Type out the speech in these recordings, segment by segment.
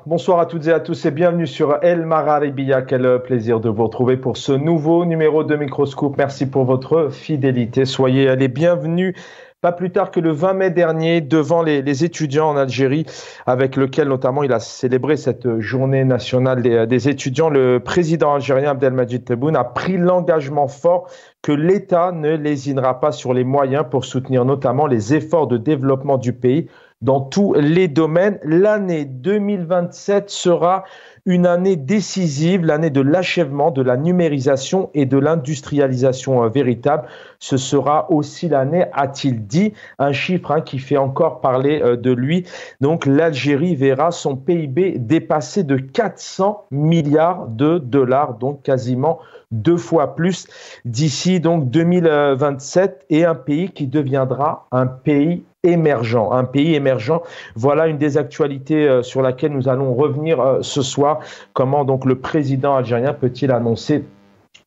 Bonsoir à toutes et à tous et bienvenue sur El Magharibiya. Quel plaisir de vous retrouver pour ce nouveau numéro de Microscope. Merci pour votre fidélité. Soyez les bienvenus. Pas plus tard que le 20 mai dernier, devant les étudiants en Algérie, avec lequel notamment il a célébré cette journée nationale des étudiants, le président algérien Abdelmadjid Tebboune a pris l'engagement fort que l'État ne lésinera pas sur les moyens pour soutenir notamment les efforts de développement du pays dans tous les domaines. L'année 2027 sera une année décisive, l'année de l'achèvement de la numérisation et de l'industrialisation véritable. Ce sera aussi l'année, a-t-il dit, un chiffre qui fait encore parler de lui. Donc l'Algérie verra son PIB dépasser de 400 milliards de dollars, donc quasiment 2 fois plus d'ici donc 2027, et un pays qui deviendra un pays émergent. Voilà une des actualités sur laquelle nous allons revenir ce soir. Comment donc le président algérien peut-il annoncer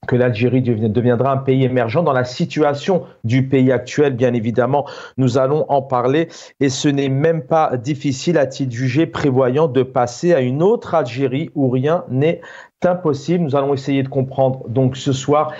que l'Algérie deviendra un pays émergent dans la situation du pays actuel? Bien évidemment, nous allons en parler et ce n'est même pas difficile, a-t-il jugé, prévoyant de passer à une autre Algérie où rien n'est impossible. Nous allons essayer de comprendre donc ce soir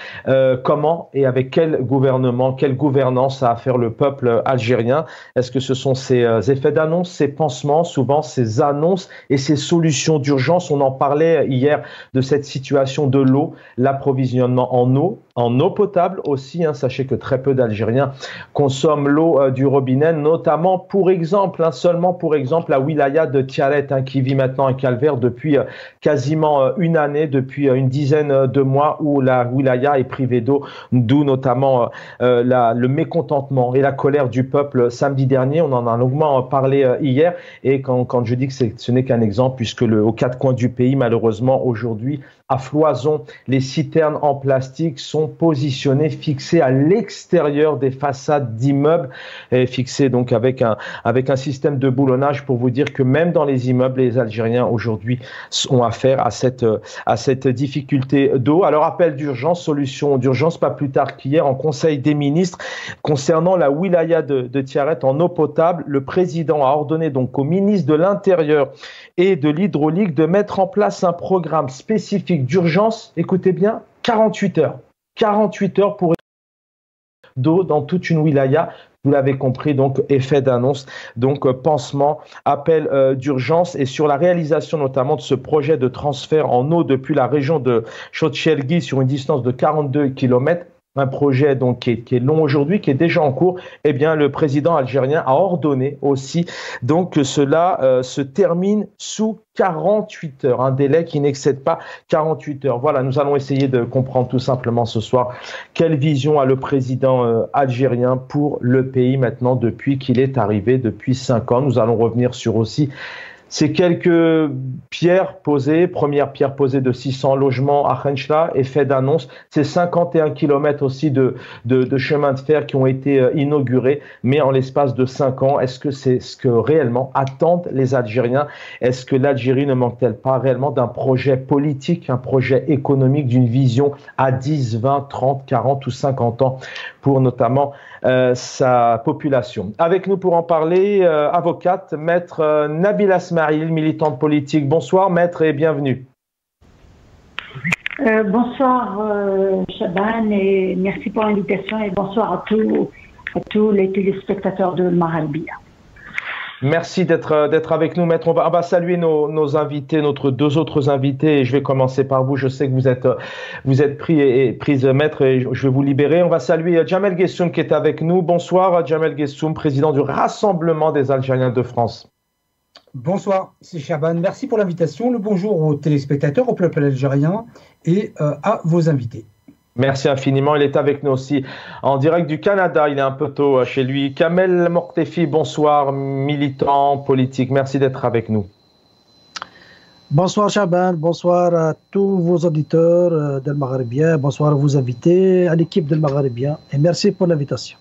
comment et avec quel gouvernement, quelle gouvernance a à faire le peuple algérien. Est-ce que ce sont ces effets d'annonce, ces pansements, souvent ces annonces et ces solutions d'urgence? On en parlait hier de cette situation de l'eau, l'approvisionnement en eau potable aussi. Sachez que très peu d'Algériens consomment l'eau du robinet, notamment pour exemple, seulement pour exemple, la wilaya de Tiaret qui vit maintenant un calvaire depuis quasiment une année, depuis une dizaine de mois, où la wilaya est privée d'eau, d'où notamment le mécontentement et la colère du peuple samedi dernier. On en a longuement parlé hier, et quand je dis que ce n'est qu'un exemple, puisque aux 4 coins du pays, malheureusement, aujourd'hui, à foison, les citernes en plastique sont positionnées, fixées à l'extérieur des façades d'immeubles, et fixées donc avec un système de boulonnage, pour vous dire que même dans les immeubles, les Algériens aujourd'hui ont affaire à cette difficulté d'eau. Alors appel d'urgence, solution d'urgence, pas plus tard qu'hier en Conseil des ministres concernant la wilaya de Tiaret en eau potable. Le président a ordonné donc au ministre de l'Intérieur et de l'Hydraulique de mettre en place un programme spécifique d'urgence, écoutez bien, 48 heures pour d'eau dans toute une wilaya. Vous l'avez compris, donc effet d'annonce, donc pansement, appel d'urgence, et sur la réalisation notamment de ce projet de transfert en eau depuis la région de Chotchelgui sur une distance de 42 km. Un projet donc qui est long aujourd'hui, qui est déjà en cours. Eh bien, le président algérien a ordonné aussi donc que cela se termine sous 48 heures, un délai qui n'excède pas 48 heures. Voilà, nous allons essayer de comprendre tout simplement ce soir quelle vision a le président algérien pour le pays maintenant depuis qu'il est arrivé, depuis 5 ans. Nous allons revenir sur aussi ces quelques pierres posées, première pierre posée de 600 logements à Khenchla, effet d'annonce, ces 51 km aussi de chemin de fer qui ont été inaugurés, mais en l'espace de 5 ans. Est-ce que c'est ce que réellement attendent les Algériens? Est-ce que l'Algérie ne manque-t-elle pas réellement d'un projet politique, un projet économique, d'une vision à 10, 20, 30, 40 ou 50 ans pour notamment sa population? Avec nous pour en parler, avocate, maître Nabila Smail, militante politique. Bonsoir maître et bienvenue. Bonsoir Chaban, et merci pour l'invitation, et bonsoir à tous les téléspectateurs de El Magharibiya. Merci d'être avec nous, maître. On va saluer nos invités, nos 2 autres invités, et je vais commencer par vous. Je sais que vous êtes prise, maître, et je vais vous libérer. On va saluer Jamel Gessoum qui est avec nous. Bonsoir Jamel Gessoum, président du Rassemblement des Algériens de France. Bonsoir, c'est Chaban. Merci pour l'invitation. Le bonjour aux téléspectateurs, au peuple algérien et à vos invités. Merci infiniment. Il est avec nous aussi en direct du Canada. Il est un peu tôt chez lui. Kamel Mortefi, bonsoir, militant politique. Merci d'être avec nous. Bonsoir Chaban, bonsoir à tous vos auditeurs d'El Magharibiya, bonsoir à vos invités, à l'équipe d'El Magharibiya, et merci pour l'invitation.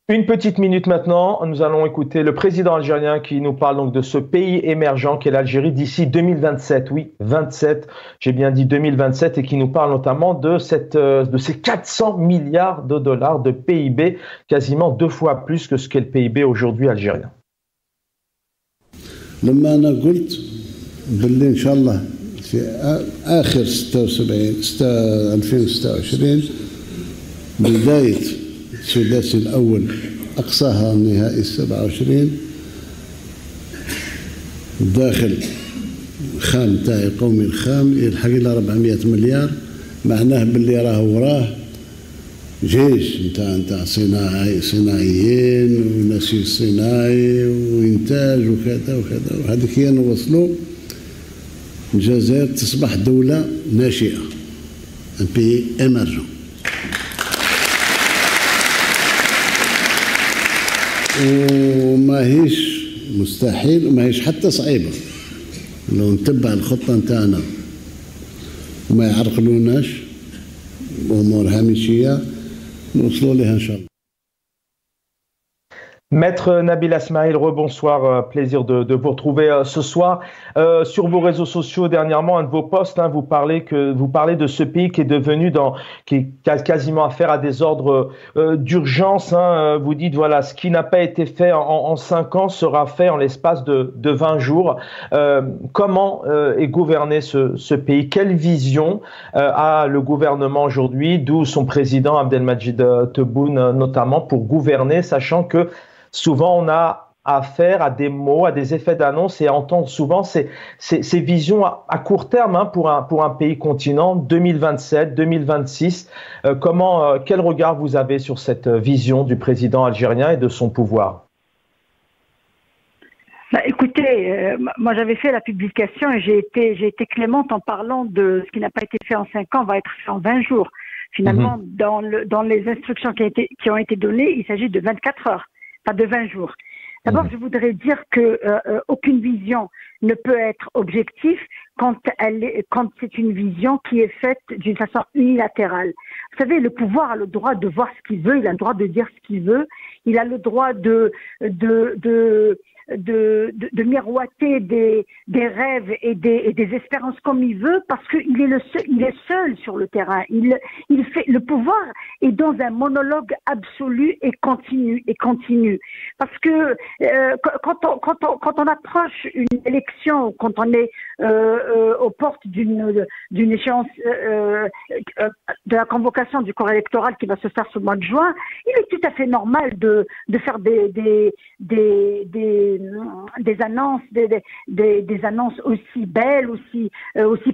Une petite minute maintenant, nous allons écouter le président algérien qui nous parle donc de ce pays émergent qu'est l'Algérie d'ici 2027. Oui, 27, j'ai bien dit 2027, et qui nous parle notamment de ces 400 milliards de dollars de PIB, quasiment 2 fois plus que ce qu'est le PIB aujourd'hui algérien. لما أنا قلت باللي إن شاء الله في آخر 2026 بداية السداسي الأول أقصاها نهائي 27 داخل خام تاعي قومي الخام يلحق إلى 400 مليار، معناه باللي وراه جيش نتاع صناعيين ونسيج صناعي وإنتاج وكذا وكذا، وهذيك هي نوصلوا الجزائر تصبح دولة ناشئة، ان بي ايمرجون. وماهيش مستحيل وماهيش حتى صعيبة لو نتبع الخطة نتاعنا وما يعرقلوناش أمور هامشية نوصلوا لها إن شاء الله. Maître Nabil Asmaïl, rebonsoir, plaisir de vous retrouver ce soir. Sur vos réseaux sociaux, dernièrement, un de vos posts, vous parlez de ce pays qui est devenu qui a quasiment affaire à des ordres d'urgence. Vous dites, voilà, ce qui n'a pas été fait en 5 ans sera fait en l'espace de 20 jours. Comment est gouverné ce pays? Quelle vision a le gouvernement aujourd'hui, d'où son président Abdelmadjid Tebboune notamment, pour gouverner, sachant que souvent, on a affaire à des mots, à des effets d'annonce et à entendre souvent ces visions à court terme pour un pays continent, 2027, 2026. Quel regard vous avez sur cette vision du président algérien et de son pouvoir? Écoutez, moi j'avais fait la publication et j'ai été clémente en parlant de ce qui n'a pas été fait en 5 ans va être fait en 20 jours. Finalement, dans les instructions qui ont été données, il s'agit de 24 heures. Pas de 20 jours. D'abord, je voudrais dire que aucune vision ne peut être objective quand c'est une vision qui est faite d'une façon unilatérale. Vous savez, le pouvoir a le droit de voir ce qu'il veut, il a le droit de dire ce qu'il veut, il a le droit de miroiter des rêves et des espérances comme il veut, parce qu'il est seul sur le terrain. Le pouvoir est dans un monologue absolu et continu. Parce que quand on approche une élection, quand on est aux portes d'une échéance de la convocation du corps électoral qui va se faire ce mois de juin, il est tout à fait normal de faire des annonces, des annonces aussi belles, aussi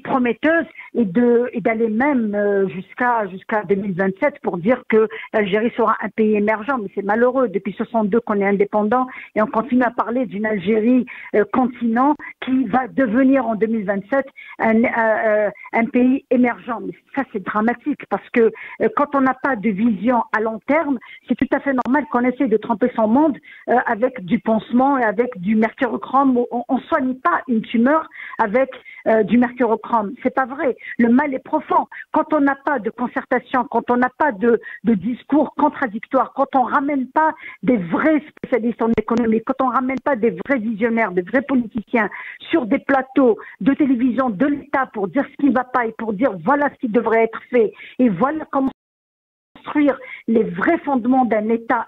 prometteuses, et d'aller même jusqu'à 2027 pour dire que l'Algérie sera un pays émergent. Mais c'est malheureux, depuis 62 qu'on est indépendant et on continue à parler d'une Algérie continent qui va devenir en 2027 un pays émergent. Mais ça, c'est dramatique, parce que quand on n'a pas de vision à long terme, c'est tout à fait normal qu'on essaye de tremper son monde avec du pansement et avec du mercurochrome. On ne soigne pas une tumeur avec du mercurochrome. C'est pas vrai. Le mal est profond. Quand on n'a pas de concertation, quand on n'a pas de discours contradictoires, quand on ramène pas des vrais spécialistes en économie, quand on ramène pas des vrais visionnaires, des vrais politiciens sur des plateaux de télévision de l'État pour dire ce qui ne va pas et pour dire voilà ce qui devrait être fait et voilà comment construire les vrais fondements d'un État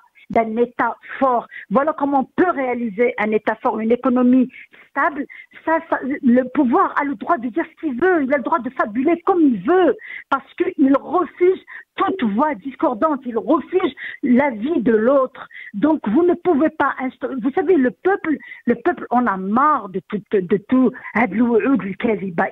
fort. Voilà comment on peut réaliser un État fort, une économie stable. Le pouvoir a le droit de dire ce qu'il veut, il a le droit de fabuler comme il veut, parce qu'il refuse toute voix discordante, il refuse l'avis de l'autre. Donc vous ne pouvez pas instaurer. Vous savez, le peuple en a marre de tout.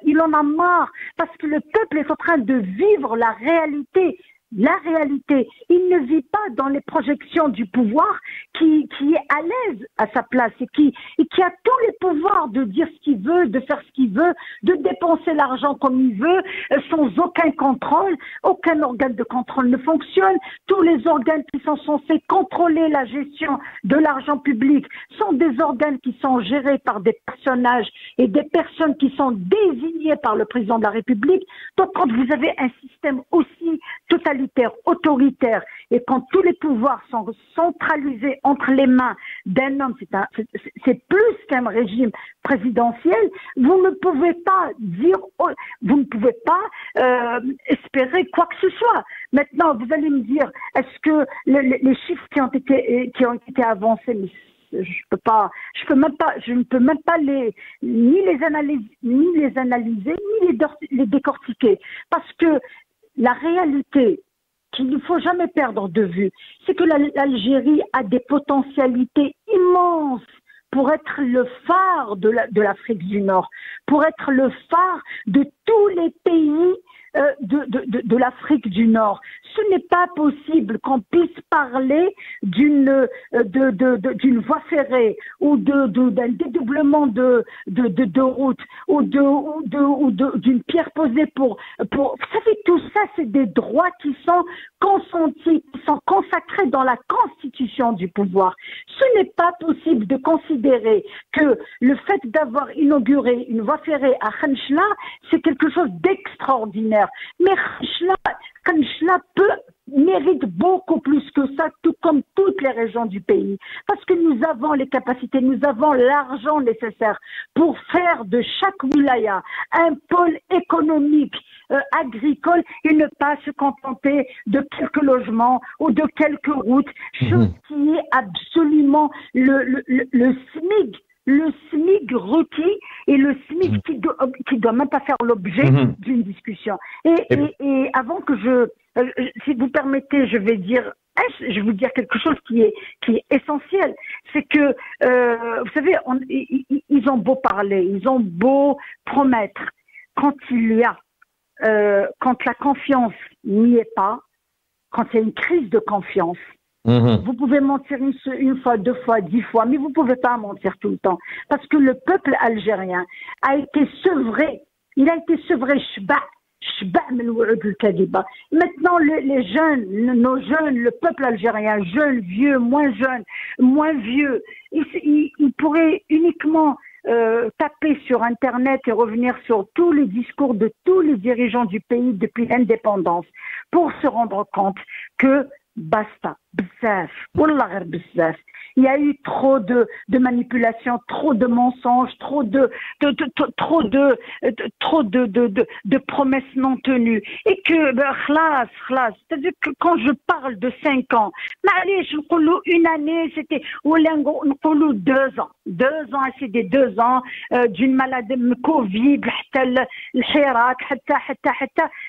Il en a marre parce que le peuple est en train de vivre la réalité. La réalité, il ne vit pas dans les projections du pouvoir qui est à l'aise à sa place et qui a tous les pouvoirs de dire ce qu'il veut, de faire ce qu'il veut, de dépenser l'argent comme il veut, sans aucun contrôle. Aucun organe de contrôle ne fonctionne. Tous les organes qui sont censés contrôler la gestion de l'argent public sont des organes qui sont gérés par des personnages et des personnes qui sont désignées par le président de la République. Donc quand vous avez un système aussi totalitaire, autoritaire, et quand tous les pouvoirs sont centralisés entre les mains d'un homme, c'est plus qu'un régime présidentiel, vous ne pouvez pas espérer quoi que ce soit. Maintenant, vous allez me dire, est-ce que les chiffres qui ont été avancés, mais Je ne peux même pas ni les analyser, ni les décortiquer. Parce que la réalité qu'il ne faut jamais perdre de vue, c'est que l'Algérie a des potentialités immenses pour être le phare de l'Afrique du Nord, pour être le phare de tous les pays de l'Afrique du Nord. Ce n'est pas possible qu'on puisse parler d'une voie ferrée ou d'un dédoublement de route ou d'une pierre posée pour vous savez, tout ça, c'est des droits qui sont consentis, qui sont consacrés dans la constitution du pouvoir. Ce n'est pas possible de considérer que le fait d'avoir inauguré une voie ferrée à Khanchla, c'est quelque chose d'extraordinaire. Mais Khanchla mérite beaucoup plus que ça, tout comme toutes les régions du pays. Parce que nous avons les capacités, nous avons l'argent nécessaire pour faire de chaque wilaya un pôle économique, agricole, et ne pas se contenter de quelques logements ou de quelques routes, chose qui est absolument le SMIC. Le SMIC requis et le SMIC qui doit même pas faire l'objet d'une discussion. Et avant que si vous permettez, je vais vous dire quelque chose qui est essentiel. C'est que, vous savez, ils ont beau parler, ils ont beau promettre, quand la confiance n'y est pas, quand il y a une crise de confiance, vous pouvez mentir une fois, 2 fois, 10 fois, mais vous ne pouvez pas mentir tout le temps. Parce que le peuple algérien a été sevré. Il a été sevré. Maintenant, les jeunes, nos jeunes, le peuple algérien, jeunes, vieux, moins vieux, ils pourraient uniquement taper sur Internet et revenir sur tous les discours de tous les dirigeants du pays depuis l'indépendance pour se rendre compte que basta, bzaf, wallah gher bzaf. Il y a eu trop de manipulations, trop de mensonges, trop de promesses non tenues. Et que, khlas, c'est-à-dire que quand je parle de 5 ans, une année, c'était, ou 2 ans. 2 ans, c'est des 2 ans d'une maladie, Covid,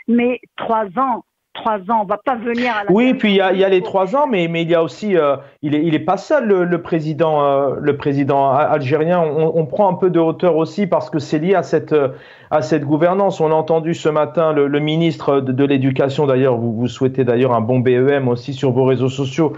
mais 3 ans. 3 ans, on va pas venir à la... Oui, puis il y a les 3 ans, mais il y a aussi, il est pas seul le président algérien. On prend un peu de hauteur aussi parce que c'est lié à cette gouvernance. On a entendu ce matin le ministre de l'Éducation, d'ailleurs, vous souhaitez d'ailleurs un bon BEM aussi sur vos réseaux sociaux,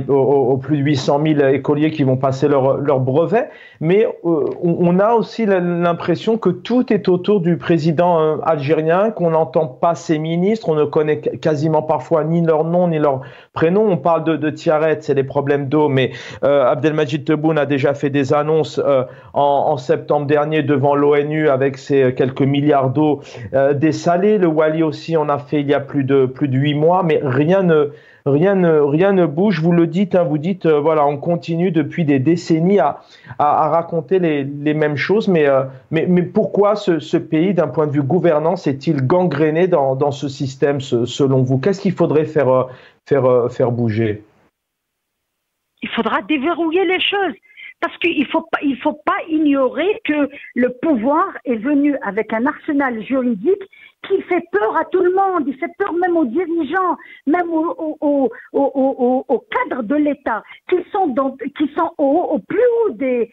aux plus de 800 000 écoliers qui vont passer leur brevet. Mais on a aussi l'impression que tout est autour du président algérien, qu'on n'entend pas ses ministres, on ne connaît quasiment parfois ni leur nom ni leur prénom. On parle de Tiaret, c'est les problèmes d'eau, mais Abdelmajid Tebboune a déjà fait des annonces en septembre dernier devant l'ONU avec ses quelques milliards d'eau dessalés. Le Wali aussi en a fait il y a plus de 8 mois, mais rien ne bouge. Vous le dites, vous dites, voilà, on continue depuis des décennies à raconter les mêmes choses, mais pourquoi ce pays, d'un point de vue gouvernance, est-il gangréné dans ce système, selon vous? Qu'est-ce qu'il faudrait faire bouger? Il faudra déverrouiller les choses. Parce qu'il faut pas ignorer que le pouvoir est venu avec un arsenal juridique qui fait peur à tout le monde, il fait peur même aux dirigeants, même aux cadres de l'État, qui sont au plus haut des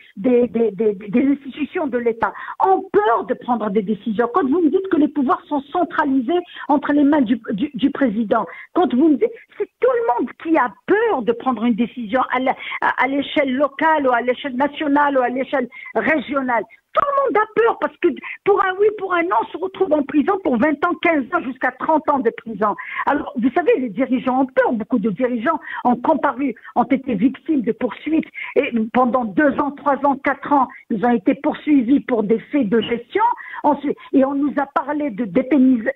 institutions de l'État, ont peur de prendre des décisions. Quand vous me dites que les pouvoirs sont centralisés entre les mains du président, quand vous me dites, c'est tout le monde qui a peur de prendre une décision à l'échelle locale ou à l'échelle nationale ou à l'échelle régionale. Tout le monde a peur parce que pour un oui, pour un non, on se retrouve en prison pour 20 ans, 15 ans, jusqu'à 30 ans de prison. Alors, vous savez, les dirigeants ont peur. Beaucoup de dirigeants ont été victimes de poursuites. Et pendant 2 ans, 3 ans, 4 ans, ils ont été poursuivis pour des faits de gestion. Ensuite, et on nous a parlé de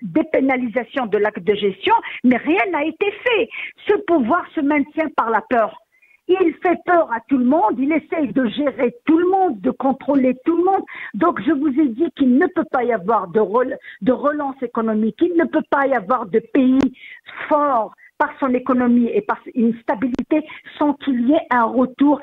dépénalisation de l'acte de gestion, mais rien n'a été fait. Ce pouvoir se maintient par la peur. Il fait peur à tout le monde, il essaye de gérer tout le monde, de contrôler tout le monde. Donc je vous ai dit qu'il ne peut pas y avoir de relance économique, il ne peut pas y avoir de pays fort par son économie et par une stabilité sans qu'il y ait un retour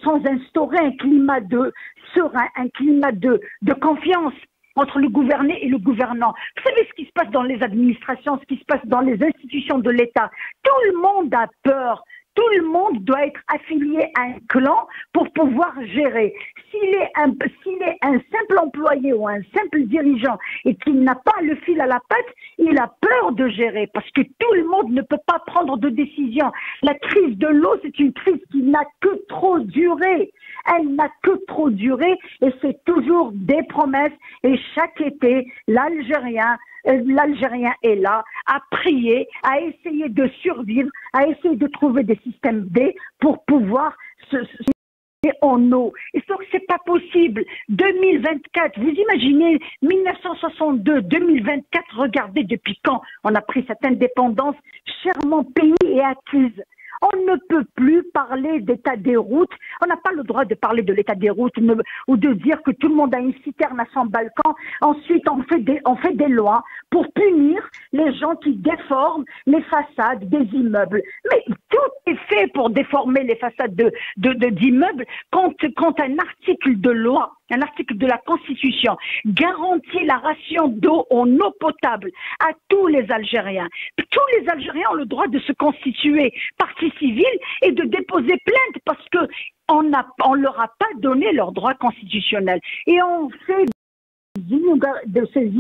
sans instaurer un climat de serein, un climat de confiance entre le gouverné et le gouvernant. Vous savez ce qui se passe dans les administrations, ce qui se passe dans les institutions de l'État. Tout le monde a peur. Tout le monde doit être affilié à un clan pour pouvoir gérer. S'il est un simple employé ou un simple dirigeant et qu'il n'a pas le fil à la patte, il a peur de gérer parce que tout le monde ne peut pas prendre de décision. La crise de l'eau, c'est une crise qui n'a que trop duré. Elle n'a que trop duré et c'est toujours des promesses. Et chaque été, l'Algérien est là à prier, à essayer de survivre, à essayer de trouver des systèmes D pour pouvoir se en eau. Et donc, c'est pas possible. 2024, vous imaginez 1962, 2024, regardez depuis quand on a pris cette indépendance, cher mon pays est acquise. On ne peut plus parler d'état des routes. On n'a pas le droit de parler de l'état des routes ou de dire que tout le monde a une citerne à son balcon. Ensuite, on fait des lois pour punir les gens qui déforment les façades des immeubles. Mais tout est fait pour déformer les façades d'immeubles quand un article de loi, un article de la Constitution garantit la ration d'eau en eau potable à tous les Algériens. Tous les Algériens ont le droit de se constituer partie civile et de déposer plainte parce que on leur a pas donné leurs droits constitutionnels. Et on fait de ces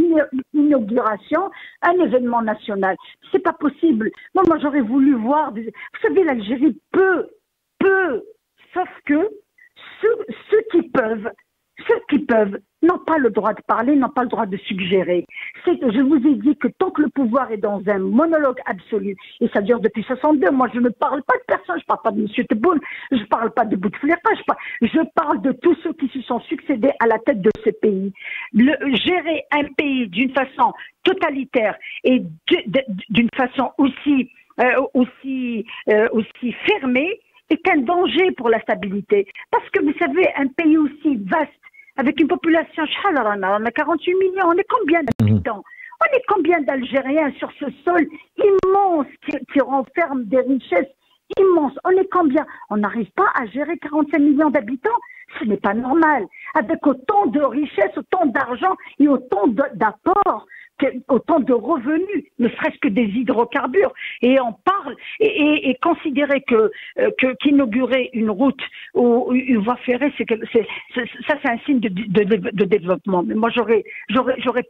inaugurations un événement national. C'est pas possible. Moi j'aurais voulu voir. Vous savez, l'Algérie peut, sauf que ceux qui peuvent n'ont pas le droit de parler, n'ont pas le droit de suggérer. Je vous ai dit que tant que le pouvoir est dans un monologue absolu, et ça dure depuis 62, moi je ne parle pas de personne, je ne parle pas de M. Tebboune, je ne parle pas de Bouteflika, je parle de tous ceux qui se sont succédés à la tête de ce pays. Gérer un pays d'une façon totalitaire et d'une façon aussi fermée est un danger pour la stabilité. Parce que vous savez, un pays aussi vaste, avec une population, on a 48 millions, on est combien d'habitants? On est combien d'Algériens sur ce sol immense qui renferme des richesses immenses? On est combien? On n'arrive pas à gérer 45 millions d'habitants? Ce n'est pas normal. Avec autant de richesses, autant d'argent et autant d'apports, autant de revenus, ne serait-ce que des hydrocarbures. Et on parle, et considérer qu'inaugurer une route ou une voie ferrée, c'est un signe de développement. Mais moi, j'aurais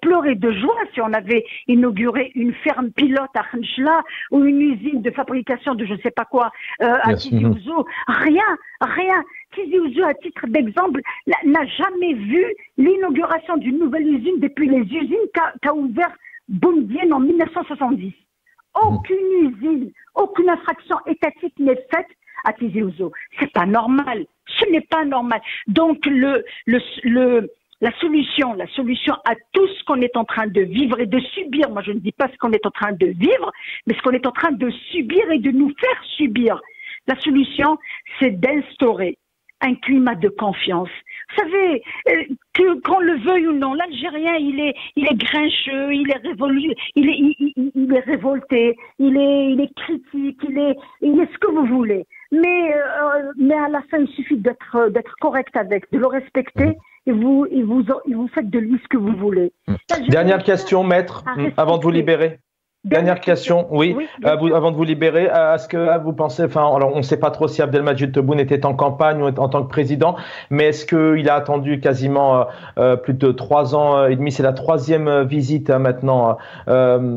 pleuré de joie si on avait inauguré une ferme pilote à Khenchela ou une usine de fabrication de je ne sais pas quoi à Tizi Ouzou. Rien. Tizi Ouzou, à titre d'exemple, n'a jamais vu l'inauguration d'une nouvelle usine depuis les usines qu'a ouvert Boumedienne en 1970. Aucune usine, aucune infraction étatique n'est faite à Tizi Ouzou. C'est pas normal. Ce n'est pas normal. Donc la solution à tout ce qu'on est en train de vivre et de subir, moi je ne dis pas ce qu'on est en train de vivre, mais ce qu'on est en train de subir et de nous faire subir. La solution, c'est d'instaurer un climat de confiance. Vous savez, qu'on le veuille ou non, l'Algérien, il est grincheux, il est révolté, il est critique, il est ce que vous voulez. Mais à la fin, il suffit d'être correct avec, de le respecter, et vous faites de lui ce que vous voulez. Dernière question, maître, avant de vous libérer. Dernière question, oui, avant de vous libérer, est-ce que vous pensez, alors on ne sait pas trop si Abdelmadjid Tebboune était en campagne ou en tant que président, mais est-ce qu'il a attendu quasiment plus de 3 ans et demi, c'est la 3e visite maintenant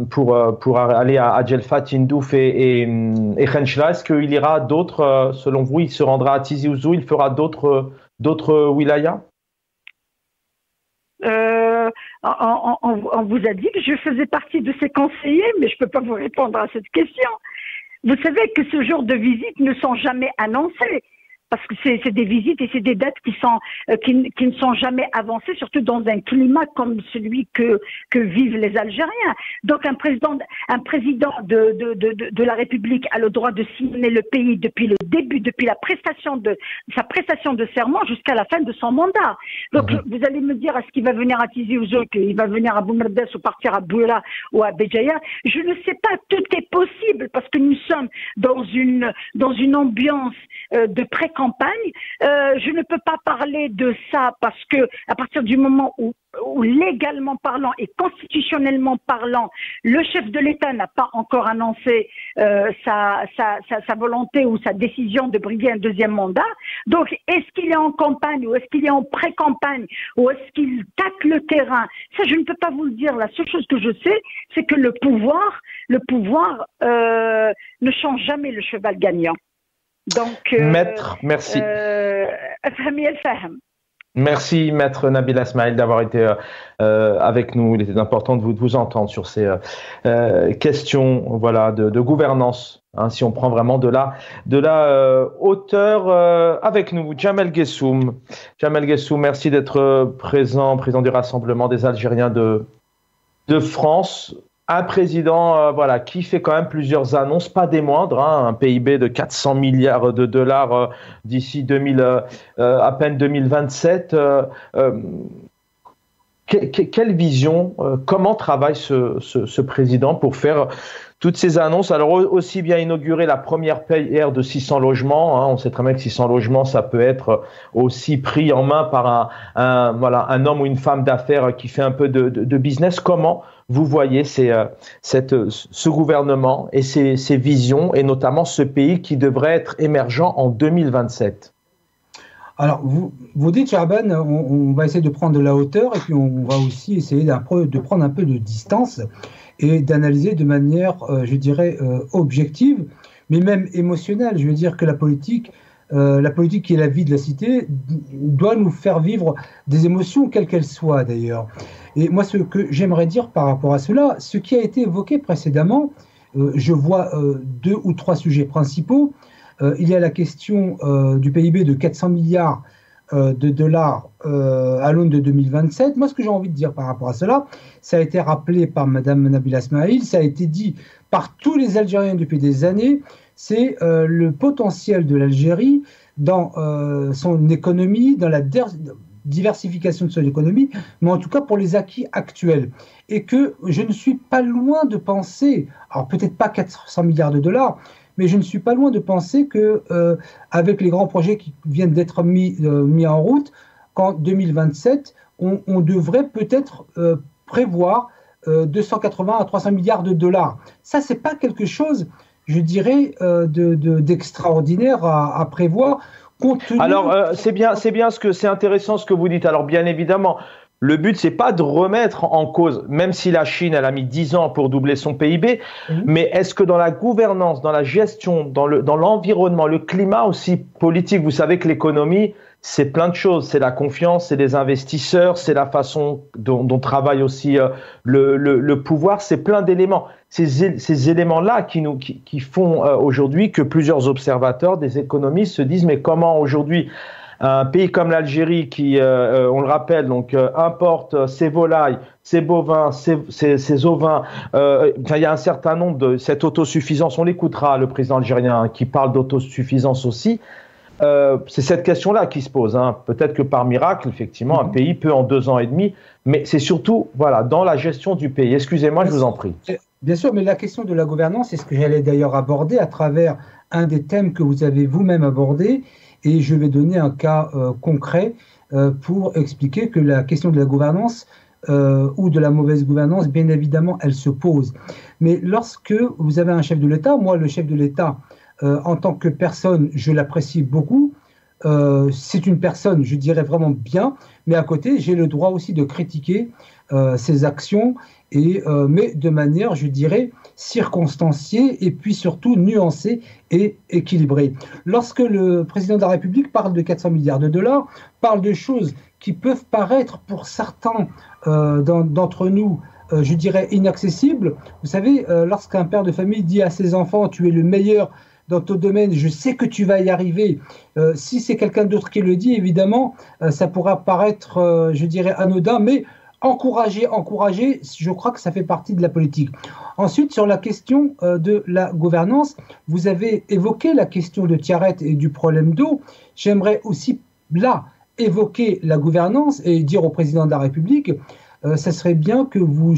pour aller à Djelfa, Tindouf et Khenchela. Est-ce qu'il ira d'autres, selon vous, il se rendra à Tizi Ouzou, il fera d'autres wilayas? On vous a dit que je faisais partie de ces conseillers, mais je ne peux pas vous répondre à cette question. Vous savez que ce genre de visites ne sont jamais annoncées. parce que c'est des visites et c'est des dates qui ne sont jamais avancées, surtout dans un climat comme celui que vivent les Algériens. Donc un président de la République a le droit de sillonner le pays depuis le début, depuis sa prestation de serment jusqu'à la fin de son mandat. Donc vous allez me dire, est-ce qu'il va venir à Tizi Ouzou, qu'il va venir à Boumerdès ou partir à Bouira ou à Béjaïa? Je ne sais pas, tout est possible parce que nous sommes dans une ambiance de pré-campagne. Je ne peux pas parler de ça parce que à partir du moment où légalement parlant et constitutionnellement parlant, le chef de l'État n'a pas encore annoncé sa volonté ou sa décision de briguer un deuxième mandat. Donc, est-ce qu'il est en campagne ou est-ce qu'il est en pré-campagne ou est-ce qu'il tâte le terrain? Ça, je ne peux pas vous le dire. La seule chose que je sais, c'est que le pouvoir ne change jamais le cheval gagnant. Donc, Maître, merci. Merci, Maître Nabil Asmaïl, d'avoir été avec nous. Il était important de vous entendre sur ces questions, voilà, de gouvernance. Hein, si on prend vraiment de la hauteur avec nous. Jamel Guessoum. Jamel Guessoum, merci d'être président du Rassemblement des Algériens de France. Un président voilà, qui fait quand même plusieurs annonces, pas des moindres, hein, un PIB de 400 milliards de dollars d'ici à peine 2027. Quelle vision, comment travaille ce président pour faire toutes ces annonces? Alors aussi bien inaugurer la première PR de 600 logements, hein, on sait très bien que 600 logements, ça peut être aussi pris en main par un homme ou une femme d'affaires qui fait un peu de business. Comment vous voyez ce gouvernement et ses visions, et notamment ce pays qui devrait être émergent en 2027? Alors, vous dites, Chaban, on va essayer de prendre de la hauteur et puis on va aussi essayer de prendre un peu de distance et d'analyser de manière, je dirais, objective, mais même émotionnelle. Je veux dire que la politique qui est la vie de la cité doit nous faire vivre des émotions, quelles qu'elles soient d'ailleurs. Et moi, ce que j'aimerais dire par rapport à cela, ce qui a été évoqué précédemment, je vois 2 ou 3 sujets principaux. Il y a la question du PIB de 400 milliards de dollars à l'aune de 2027. Moi, ce que j'ai envie de dire par rapport à cela, ça a été rappelé par Madame Nabil Asmaïl, ça a été dit par tous les Algériens depuis des années, c'est le potentiel de l'Algérie dans son économie, dans la diversification de son économie, mais en tout cas pour les acquis actuels. Et que je ne suis pas loin de penser, alors peut-être pas 400 milliards de dollars, mais je ne suis pas loin de penser que avec les grands projets qui viennent d'être mis en route, qu'en 2027, on devrait peut-être prévoir 280 à 300 milliards de dollars. Ça, c'est pas quelque chose, je dirais, d'extraordinaire à prévoir. Alors, c'est intéressant ce que vous dites. Alors, bien évidemment, le but, c'est pas de remettre en cause, même si la Chine, elle a mis 10 ans pour doubler son PIB, mais est-ce que dans la gouvernance, dans la gestion, dans l'environnement, le climat aussi politique, vous savez que l'économie, c'est plein de choses. C'est la confiance, c'est les investisseurs, c'est la façon dont travaille aussi le pouvoir, c'est plein d'éléments. Ces éléments-là qui font aujourd'hui que plusieurs observateurs, des économistes se disent, mais comment aujourd'hui un pays comme l'Algérie qui, on le rappelle, donc importe ses volailles, ses bovins, ses ovins, il y a un certain nombre de cette autosuffisance, on l'écoutera, le président algérien hein, qui parle d'autosuffisance aussi. C'est cette question-là qui se pose. Hein. Peut-être que par miracle, effectivement, un pays peut en 2 ans et demi, mais c'est surtout voilà, dans la gestion du pays. Excusez-moi, je vous en prie. Bien sûr, mais la question de la gouvernance, c'est ce que j'allais d'ailleurs aborder à travers un des thèmes que vous avez vous-même abordé, et je vais donner un cas concret pour expliquer que la question de la gouvernance ou de la mauvaise gouvernance, bien évidemment, elle se pose. Mais lorsque vous avez un chef de l'État, moi, le chef de l'État, en tant que personne, je l'apprécie beaucoup. C'est une personne, je dirais vraiment bien, mais à côté, j'ai le droit aussi de critiquer ses actions, mais de manière, je dirais, circonstanciée et puis surtout nuancée et équilibrée. Lorsque le président de la République parle de 400 milliards de dollars, parle de choses qui peuvent paraître pour certains d'entre nous, je dirais, inaccessibles. Vous savez, lorsqu'un père de famille dit à ses enfants « tu es le meilleur », dans ton domaine, je sais que tu vas y arriver. Si c'est quelqu'un d'autre qui le dit, évidemment, ça pourra paraître, je dirais, anodin, mais encourager, je crois que ça fait partie de la politique. Ensuite, sur la question de la gouvernance, vous avez évoqué la question de Tiaret et du problème d'eau. J'aimerais aussi, là, évoquer la gouvernance et dire au président de la République, ça serait bien que vous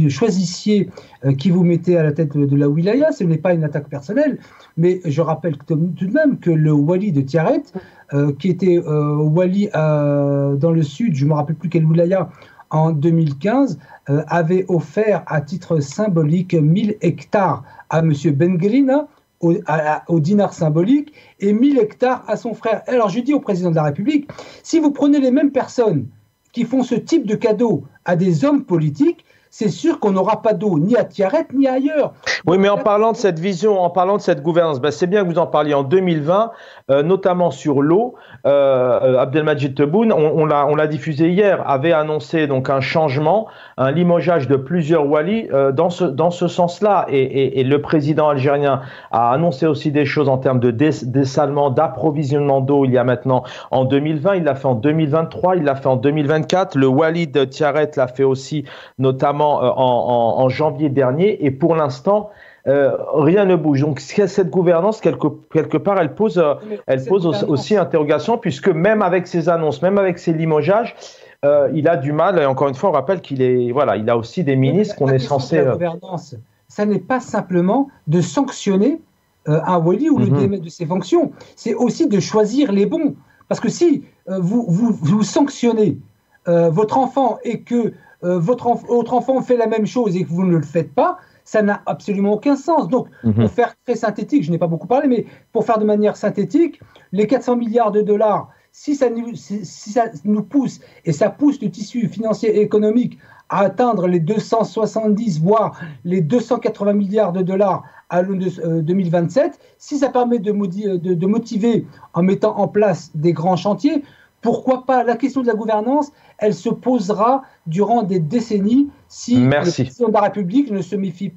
choisissiez qui vous mettez à la tête de la wilaya. Ce n'est pas une attaque personnelle, mais je rappelle tout de même que le wali de Tiaret, qui était wali dans le sud, je ne me rappelle plus quelle wilaya, en 2015, avait offert à titre symbolique 1000 hectares à M. Bengrina, au dinar symbolique, et 1000 hectares à son frère. Alors je dis au président de la République, si vous prenez les mêmes personnes qui font ce type de cadeau à des hommes politiques, c'est sûr qu'on n'aura pas d'eau ni à Tiaret ni ailleurs. Oui, mais en parlant de cette vision, en parlant de cette gouvernance, ben c'est bien que vous en parliez en 2020, notamment sur l'eau. Abdelmajid Tebboune, on l'a diffusé hier, avait annoncé donc un changement, un limogeage de plusieurs walis dans ce sens-là. Et le président algérien a annoncé aussi des choses en termes de dessalement, d'approvisionnement d'eau il y a maintenant en 2020, il l'a fait en 2023, il l'a fait en 2024. Le wali de Tiaret l'a fait aussi, notamment en janvier dernier, et pour l'instant rien ne bouge. Donc cette gouvernance quelque part elle pose aussi interrogation, puisque même avec ses annonces, même avec ses limogeages, il a du mal. Et encore une fois, on rappelle il a aussi des ministres qu'on est censé. La gouvernance, ça n'est pas simplement de sanctionner un wali ou le démettre de ses fonctions, c'est aussi de choisir les bons. Parce que si vous sanctionnez votre enfant et que votre enfant fait la même chose et que vous ne le faites pas, ça n'a absolument aucun sens. Donc, pour faire très synthétique, je n'ai pas beaucoup parlé, mais pour faire de manière synthétique, les 400 milliards de dollars, si ça nous pousse, et ça pousse le tissu financier et économique à atteindre les 270, voire les 280 milliards de dollars à l'aune de 2027, si ça permet de motiver en mettant en place des grands chantiers, pourquoi pas? La question de la gouvernance, elle se posera durant des décennies si le président de la République ne se méfie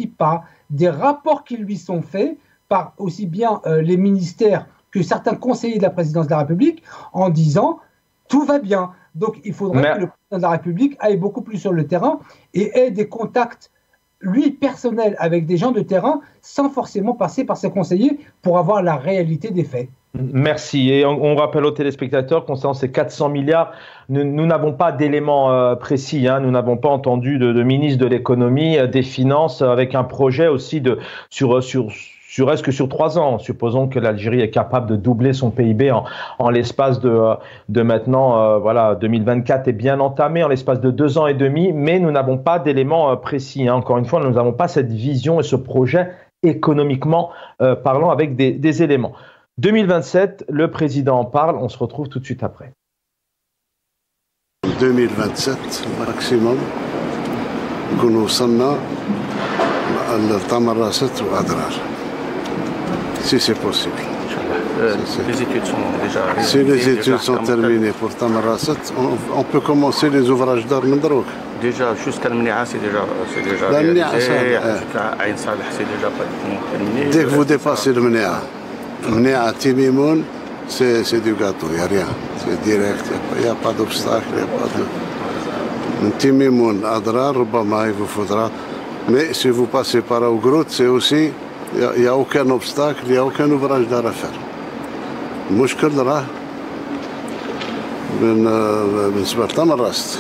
pas des rapports qui lui sont faits par aussi bien les ministères que certains conseillers de la présidence de la République en disant tout va bien. Donc il faudrait que le président de la République aille beaucoup plus sur le terrain et ait des contacts, lui, personnels avec des gens de terrain sans forcément passer par ses conseillers pour avoir la réalité des faits. Merci. Et on rappelle aux téléspectateurs, concernant ces 400 milliards, nous n'avons pas d'éléments précis. Nous n'avons pas entendu de ministre de l'économie, des finances, avec un projet aussi sur 3 ans. Supposons que l'Algérie est capable de doubler son PIB en l'espace de maintenant, 2024 est bien entamé, en l'espace de 2 ans et demi, mais nous n'avons pas d'éléments précis. Encore une fois, nous n'avons pas cette vision et ce projet économiquement parlant avec des éléments. 2027, le président en parle, on se retrouve tout de suite après. 2027 maximum نكون وصلنا لتمرست وأضرار. Si c'est possible. Les études sont déjà réalisées. Si les études sont terminées pour Tamarasset, on peut commencer les ouvrages d'art Mendrouk. Déjà, jusqu'à Mnia, c'est déjà réalisé. Aïn Saleh, c'est déjà pratiquement terminé. Dès que vous dépassez le Mnia Timimoun, c'est du gâteau, il n'y a rien. C'est direct, il n'y a pas d'obstacle, il n'y a pas de... Timimoun, Adrar, Rubama, il vous faudra. Mais si vous passez par Ougrout, c'est aussi... Il n'y a aucun obstacle, il n'y a aucun ouvrage d'art à faire. المشكل راه بالنسبه لتمرست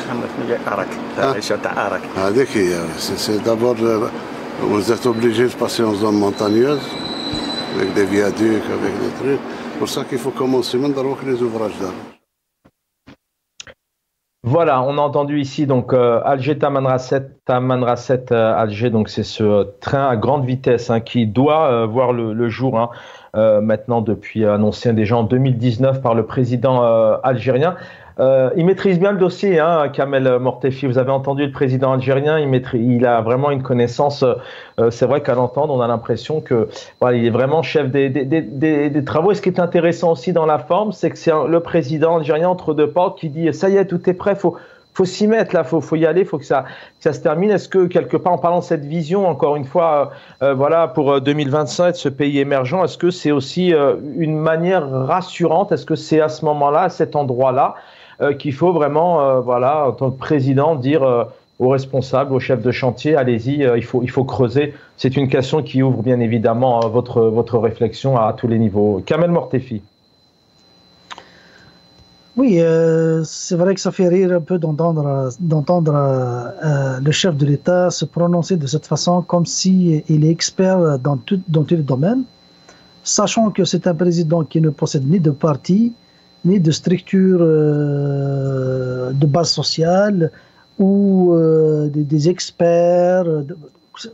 هذيك هي سي دابور vous êtes obligé de passer en zone montagneuse avec des viaducs, avec des trucs. Pour ça qu'il faut commencer même avec les ouvrages d'art. Voilà, on a entendu ici donc Alger-Tamanrasset, Alger, donc c'est ce train à grande vitesse qui doit voir le jour maintenant depuis annoncé déjà en 2019 par le président algérien. Il maîtrise bien le dossier, Kamel Mortefi. Vous avez entendu le président algérien, il a vraiment une connaissance. C'est vrai qu'à l'entendre, on a l'impression que il est vraiment chef des travaux. Et ce qui est intéressant aussi dans la forme, c'est que c'est le président algérien entre deux portes qui dit ça y est, tout est prêt, faut faut s'y mettre là, faut y aller, faut que ça se termine. Est-ce que quelque part, en parlant de cette vision, encore une fois, voilà, pour 2025, ce pays émergent, est-ce que c'est aussi une manière rassurante? Est-ce que c'est à ce moment-là, à cet endroit-là, qu'il faut vraiment, voilà, en tant que président, dire aux responsables, aux chefs de chantier, allez-y, il faut creuser. C'est une question qui ouvre bien évidemment votre réflexion à tous les niveaux. Kamel Mortefi. Oui, c'est vrai que ça fait rire un peu d'entendre le chef de l'État se prononcer de cette façon, comme s'il est expert dans tous les domaines, sachant que c'est un président qui ne possède ni de parti, ni de structure de base sociale, ou des experts,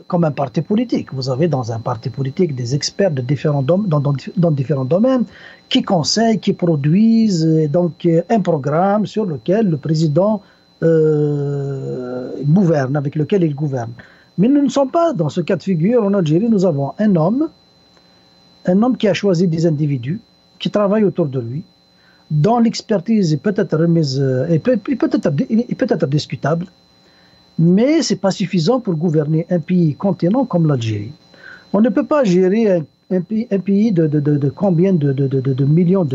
comme un parti politique. Vous avez dans un parti politique des experts de dans différents domaines qui conseillent, qui produisent donc un programme sur lequel le président gouverne, avec lequel il gouverne. Mais nous ne sommes pas dans ce cas de figure. En Algérie, nous avons un homme qui a choisi des individus qui travaillent autour de lui, dont l'expertise est peut-être remise, peut-être discutable, mais ce n'est pas suffisant pour gouverner un pays continent comme l'Algérie. On ne peut pas gérer un pays de combien de millions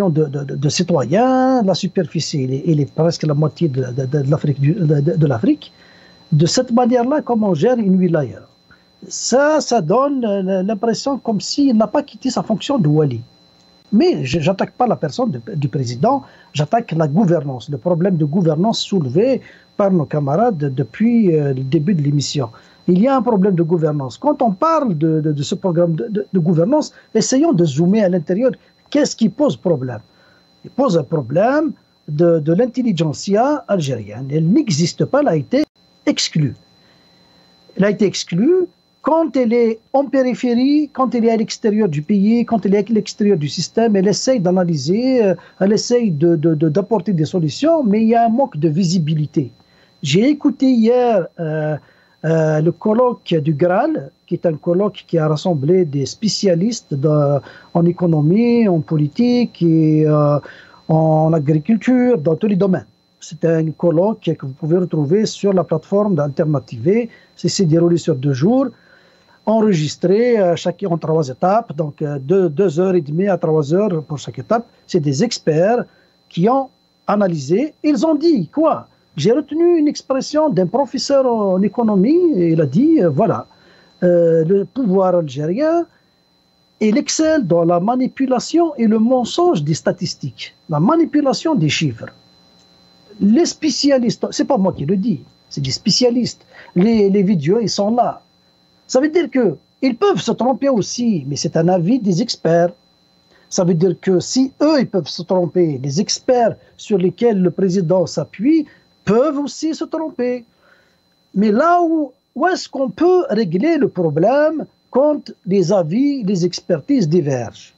de citoyens. La superficie, elle est presque la moitié de l'Afrique. De cette manière-là, comme on gère une wilaya. Ça donne l'impression comme s'il n'a pas quitté sa fonction de wali. Mais je n'attaque pas la personne du président, j'attaque la gouvernance, le problème de gouvernance soulevé par nos camarades depuis le début de l'émission. Il y a un problème de gouvernance. Quand on parle de ce programme de gouvernance, essayons de zoomer à l'intérieur. Qu'est-ce qui pose problème? Il pose un problème de l'intelligentsia algérienne. Elle n'existe pas, elle a été exclue. Elle a été exclue quand elle est en périphérie, quand elle est à l'extérieur du pays, quand elle est à l'extérieur du système. Elle essaye d'analyser, elle essaye d'apporter des solutions, mais il y a un manque de visibilité. J'ai écouté hier le colloque du Graal, qui est un colloque qui a rassemblé des spécialistes en économie, en politique et en agriculture, dans tous les domaines. C'est un colloque que vous pouvez retrouver sur la plateforme d'Alternative. Ça s'est déroulé sur 2 jours, enregistré chacun en 3 étapes, donc 2h30 à 3h pour chaque étape. C'est des experts qui ont analysé. Ils ont dit quoi? J'ai retenu une expression d'un professeur en économie, et il a dit, voilà, le pouvoir algérien, il excelle dans la manipulation et le mensonge des statistiques, la manipulation des chiffres. Les spécialistes, c'est pas moi qui le dis, c'est des spécialistes. Les vidéos, ils sont là. Ça veut dire qu'ils peuvent se tromper aussi, mais c'est un avis des experts. Ça veut dire que si eux, ils peuvent se tromper, les experts sur lesquels le président s'appuie peuvent aussi se tromper. Mais là où est-ce qu'on peut régler le problème quand les avis, les expertises divergent?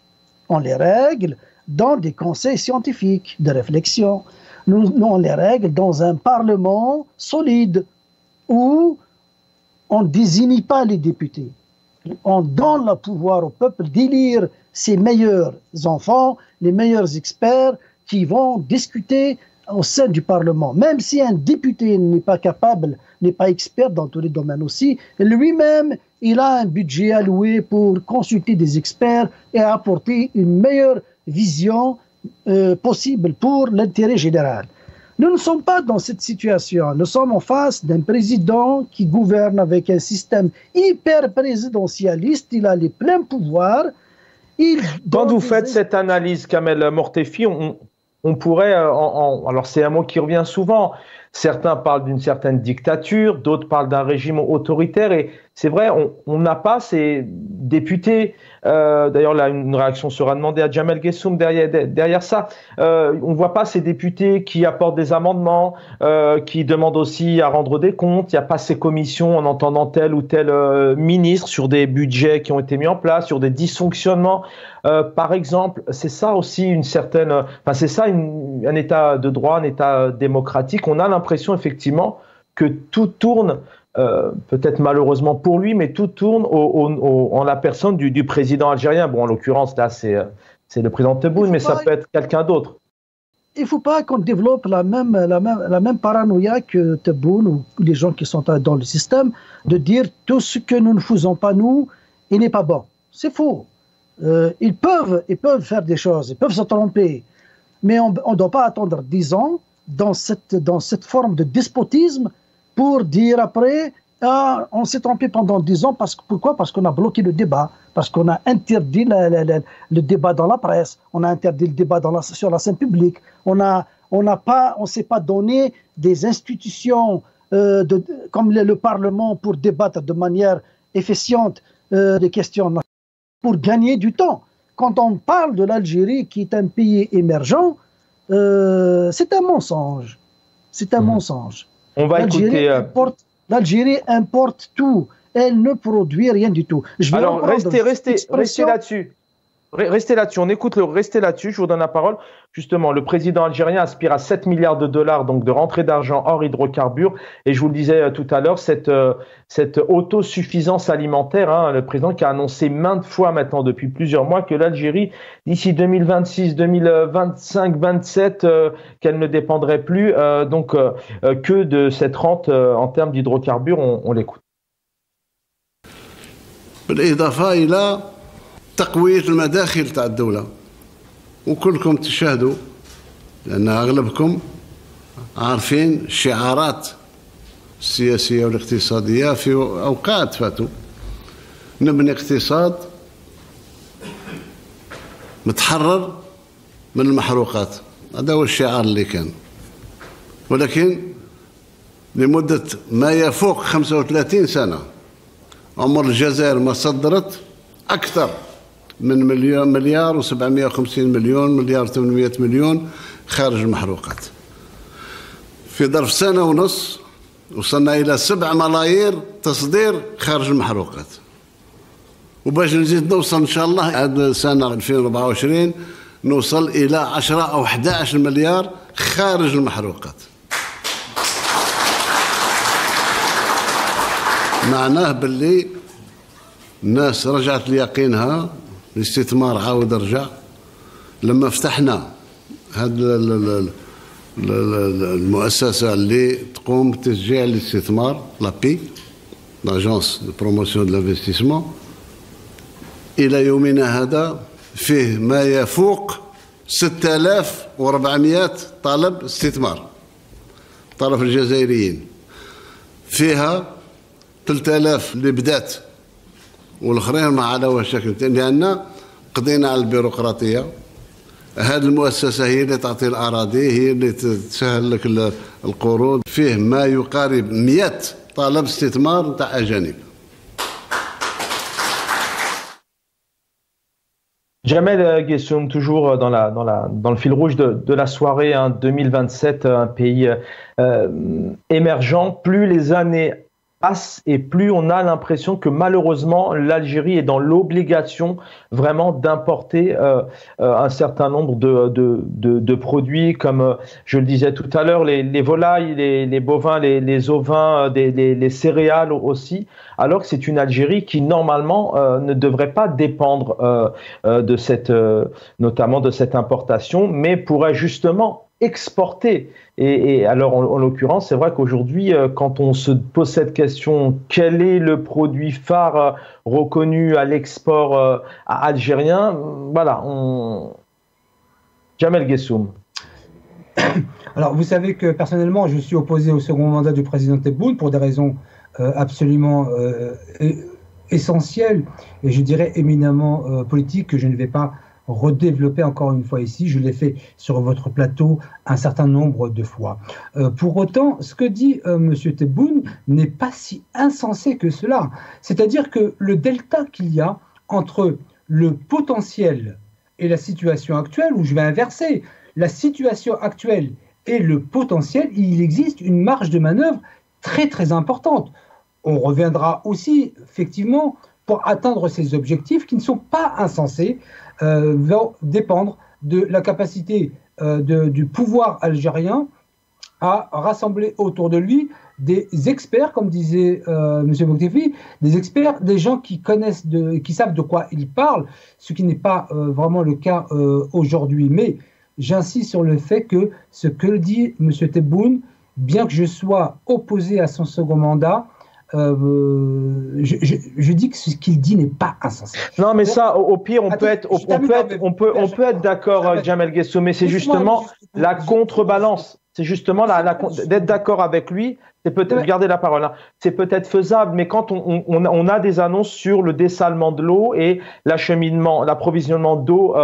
On les règle dans des conseils scientifiques de réflexion. Nous, on les règle dans un parlement solide où on ne désigne pas les députés. On donne le pouvoir au peuple d'élire ses meilleurs enfants, les meilleurs experts qui vont discuter au sein du Parlement. Même si un député n'est pas capable, n'est pas expert dans tous les domaines aussi, lui-même, il a un budget alloué pour consulter des experts et apporter une meilleure vision possible pour l'intérêt général. Nous ne sommes pas dans cette situation. Nous sommes en face d'un président qui gouverne avec un système hyper présidentialiste. Il a les pleins pouvoirs. Quand vous faites cette analyse, Kamel Mortefi, on pourrait, alors c'est un mot qui revient souvent, certains parlent d'une certaine dictature, d'autres parlent d'un régime autoritaire, et c'est vrai, on n'a pas ces députés, d'ailleurs là une réaction sera demandée à Jamel Gessoum derrière ça, on ne voit pas ces députés qui apportent des amendements, qui demandent aussi à rendre des comptes, il n'y a pas ces commissions en entendant tel ou tel ministre sur des budgets qui ont été mis en place, sur des dysfonctionnements. Par exemple, c'est ça aussi une certaine, enfin c'est ça un état de droit, un état démocratique. On a l'impression effectivement que tout tourne, peut-être malheureusement pour lui, mais tout tourne en la personne du président algérien. Bon, en l'occurrence là, c'est le président Tebboune, mais ça peut être quelqu'un d'autre. il ne faut pas qu'on développe la même paranoïa que Tebboune ou les gens qui sont dans le système, de dire tout ce que nous ne faisons pas nous, il n'est pas bon. C'est faux. Ils peuvent faire des choses, ils peuvent se tromper, mais on ne doit pas attendre 10 ans dans cette forme de despotisme pour dire après ah, on s'est trompé pendant 10 ans. Pourquoi? Parce qu'on a bloqué le débat, parce qu'on a interdit le débat dans la presse, on a interdit le débat sur la scène publique, on ne s'est pas donné des institutions comme le Parlement pour débattre de manière efficiente des questions pour gagner du temps. Quand on parle de l'Algérie qui est un pays émergent, c'est un mensonge. C'est un mensonge. On va écouter... L'Algérie importe tout. Elle ne produit rien du tout. Alors, restez là-dessus. Restez là-dessus. On écoute restez là-dessus. Je vous donne la parole. Justement, le président algérien aspire à 7 milliards de dollars donc de rentrée d'argent hors hydrocarbures. Et je vous le disais tout à l'heure, cette autosuffisance alimentaire, hein, le président qui a annoncé maintes fois maintenant depuis plusieurs mois que l'Algérie, d'ici 2026, 2025, 2027, qu'elle ne dépendrait plus que de cette rente en termes d'hydrocarbures. On l'écoute. تقوية المداخل تاع الدولة وكلكم تشاهدوا لأن أغلبكم عارفين الشعارات السياسية والاقتصادية في أوقات فاتوا نبني اقتصاد متحرر من المحروقات هذا هو الشعار اللي كان ولكن لمدة ما يفوق 35 سنة عمر الجزائر ما صدرت أكثر من مليار و750 مليون مليار 800 مليون خارج المحروقات في ظرف سنة ونص وصلنا إلى 7 ملايير تصدير خارج المحروقات وباش نزيد نوصل إن شاء الله هذه سنة 2024 نوصل إلى 10 أو 11 مليار خارج المحروقات معناه باللي الناس رجعت ليقينها الاستثمار عاود رجع لما فتحنا هذه المؤسسة اللي تقوم بتشجيع الاستثمار لابي لاجونس دو بروموسيون دو لانفستيسمون إلى يومنا هذا فيه ما يفوق 6400 طالب استثمار طرف الجزائريين فيها 3000 اللي بدات والاخرين ما على وشكل لان قضينا على البيروقراطيه هذه المؤسسه هي اللي تعطي الاراضي هي اللي تسهل لك القروض فيه ما يقارب 100 طالب استثمار تاع اجانب. Jamel Guessoum, toujours dans le fil rouge de la soirée, hein, 2027, un pays émergent. Plus les années passent et plus on a l'impression que malheureusement l'Algérie est dans l'obligation vraiment d'importer un certain nombre de produits comme je le disais tout à l'heure, les volailles, les bovins, les ovins, les céréales aussi, alors que c'est une Algérie qui normalement ne devrait pas dépendre notamment de cette importation, mais pourrait justement exporter. Et alors, en l'occurrence, c'est vrai qu'aujourd'hui, quand on se pose cette question, quel est le produit phare reconnu à l'export algérien? Voilà, Jamel Guessoum. Alors, vous savez que personnellement, je suis opposé au second mandat du président Tebboune pour des raisons absolument essentielles et je dirais éminemment politiques que je ne vais pas redévelopper encore une fois ici, je l'ai fait sur votre plateau un certain nombre de fois. Pour autant, ce que dit M. Tebboune n'est pas si insensé que cela. C'est-à-dire que le delta qu'il y a entre le potentiel et la situation actuelle, ou je vais inverser, la situation actuelle et le potentiel, il existe une marge de manœuvre très très importante. On reviendra aussi, effectivement, pour atteindre ces objectifs qui ne sont pas insensés, vont dépendre de la capacité du pouvoir algérien à rassembler autour de lui des experts, comme disait M. Bouktefi, des experts, des gens qui connaissent, qui savent de quoi ils parlent, ce qui n'est pas vraiment le cas aujourd'hui. Mais j'insiste sur le fait que ce que dit M. Tebboune, bien que je sois opposé à son second mandat, je dis que ce qu'il dit n'est pas insensé. Non, mais ça, au pire, on peut être d'accord, Jamel Guessou, mais c'est justement la contrebalance. C'est justement d'être d'accord avec lui. C'est peut-être garder la parole. Hein. C'est peut-être faisable, mais quand on a des annonces sur le dessalement de l'eau et l'acheminement, l'approvisionnement d'eau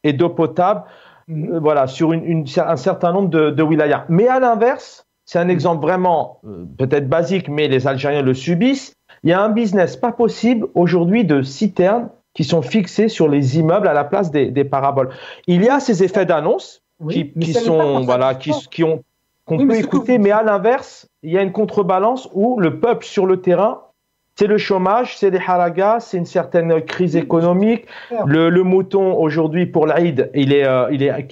et d'eau potable, voilà, sur un certain nombre de wilayas. Mais à l'inverse, c'est un exemple vraiment peut-être basique, mais les Algériens le subissent. Il y a un business pas possible aujourd'hui de citernes qui sont fixées sur les immeubles à la place des paraboles. Il y a ces effets d'annonce qu'on peut écouter, mais à l'inverse, il y a une contrebalance où le peuple sur le terrain, c'est le chômage, c'est les haragas, c'est une certaine crise économique. Le mouton aujourd'hui pour l'Aïd,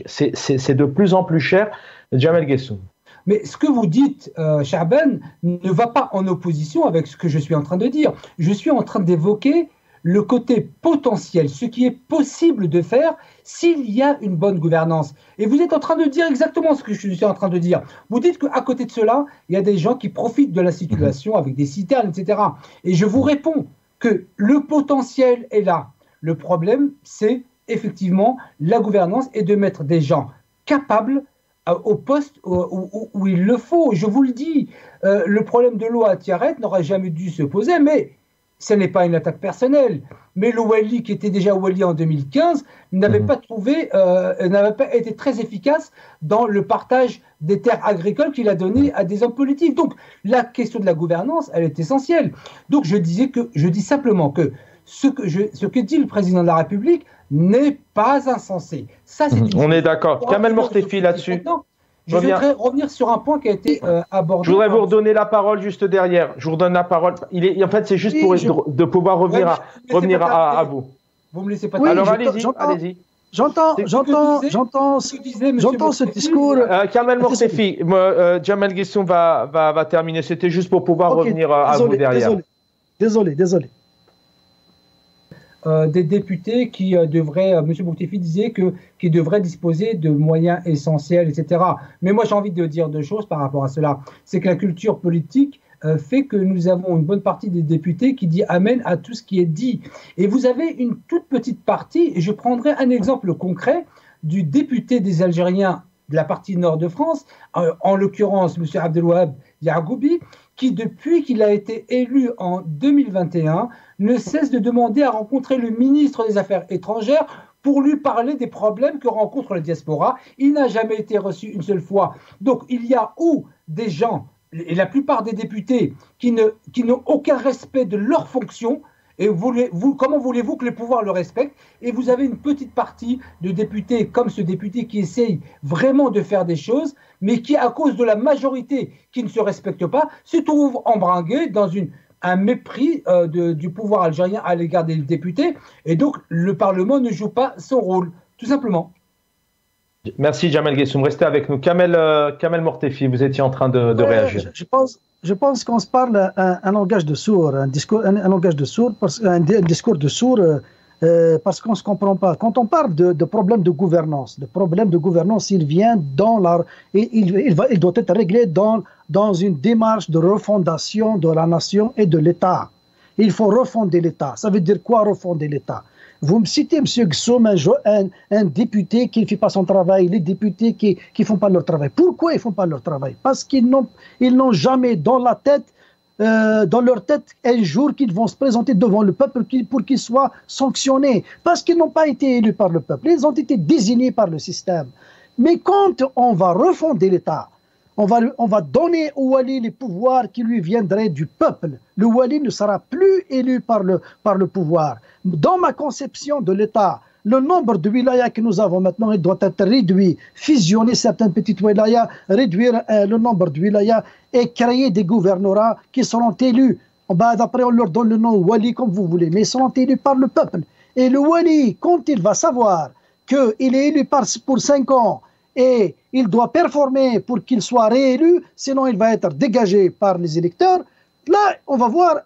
c'est de plus en plus cher. Jamel Guessou. Mais ce que vous dites, Chahban, ne va pas en opposition avec ce que je suis en train de dire. Je suis en train d'évoquer le côté potentiel, ce qui est possible de faire s'il y a une bonne gouvernance. Et vous êtes en train de dire exactement ce que je suis en train de dire. Vous dites qu'à côté de cela, il y a des gens qui profitent de la situation avec des citernes, etc. Et je vous réponds que le potentiel est là. Le problème, c'est effectivement la gouvernance et de mettre des gens capables au poste où il le faut. Je vous le dis, le problème de l'eau à Tiaret n'aurait jamais dû se poser, mais ce n'est pas une attaque personnelle. Mais le Wali, qui était déjà Wali en 2015, n'avait pas été très efficace dans le partage des terres agricoles qu'il a donné à des hommes politiques. Donc, la question de la gouvernance, elle est essentielle. Donc, je dis simplement que ce que dit le président de la République n'est pas insensé. Ça, on est d'accord. Kamel Mortefi là-dessus. Je voudrais revenir sur un point qui a été abordé. Je voudrais vous redonner la parole juste derrière. Je vous redonne la parole. En fait, c'est juste de pouvoir revenir à vous. Vous me laissez pas. Oui, alors allez-y. J'entends ce discours. Kamel Mortefi, Jamel Guessou va terminer. C'était juste pour pouvoir revenir à vous derrière. Désolé. Des députés qui devraient, M. Mortefi disait qui devraient disposer de moyens essentiels, etc. Mais moi, j'ai envie de dire deux choses par rapport à cela. C'est que la culture politique fait que nous avons une bonne partie des députés qui dit amen à tout ce qui est dit. Et vous avez une toute petite partie, et je prendrai un exemple concret du député des Algériens de la partie nord de France, en l'occurrence M. Abdelwahab Yagoubi, qui, depuis qu'il a été élu en 2021, ne cesse de demander à rencontrer le ministre des Affaires étrangères pour lui parler des problèmes que rencontre la diaspora. Il n'a jamais été reçu une seule fois. Donc, il y a des gens, et la plupart des députés, qui n'ont aucun respect de leur fonction. Et comment voulez-vous que le pouvoir le respecte? Et vous avez une petite partie de députés, comme ce député, qui essaye vraiment de faire des choses, mais qui, à cause de la majorité qui ne se respecte pas, se trouve embringué dans un mépris du pouvoir algérien à l'égard des députés. Et donc, le Parlement ne joue pas son rôle, tout simplement. Merci, Jamel Guessoum. Restez avec nous. Kamel Mortefi, vous étiez en train de réagir. Je pense qu'on se parle un langage de sourd, un discours de sourd, parce qu'on ne se comprend pas. Quand on parle de problèmes de gouvernance, il vient il doit être réglé dans une démarche de refondation de la nation et de l'État. Il faut refonder l'État. Ça veut dire quoi, refonder l'État? Vous me citez, M. Guessoum, un député qui ne fait pas son travail, les députés qui ne font pas leur travail. Pourquoi ils ne font pas leur travail? Parce qu'ils n'ont jamais dans leur tête un jour qu'ils vont se présenter devant le peuple pour qu'ils soient sanctionnés. Parce qu'ils n'ont pas été élus par le peuple, ils ont été désignés par le système. Mais quand on va refonder l'État, on va donner au Wali les pouvoirs qui lui viendraient du peuple. Le Wali ne sera plus élu par le pouvoir. Dans ma conception de l'État, le nombre de wilayas que nous avons maintenant, il doit être réduit. Fusionner certaines petites wilayas, réduire le nombre de wilayas et créer des gouvernorats qui seront élus. D'après, on leur donne le nom Wali comme vous voulez, mais ils seront élus par le peuple. Et le Wali, quand il va savoir qu'il est élu pour 5 ans, et il doit performer pour qu'il soit réélu, sinon il va être dégagé par les électeurs. Là, on va voir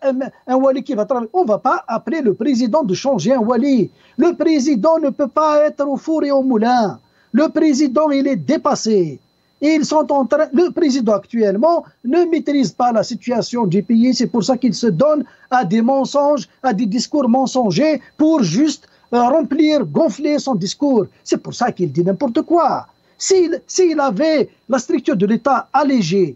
un Wali qui va travailler. On ne va pas appeler le président de changer un Wali. Le président ne peut pas être au four et au moulin. Le président, il est dépassé. Ils sont en train, le président actuellement ne maîtrise pas la situation du pays. C'est pour ça qu'il se donne à des mensonges, à des discours mensongers pour juste remplir, gonfler son discours. C'est pour ça qu'il dit n'importe quoi. S'il avait la structure de l'État allégée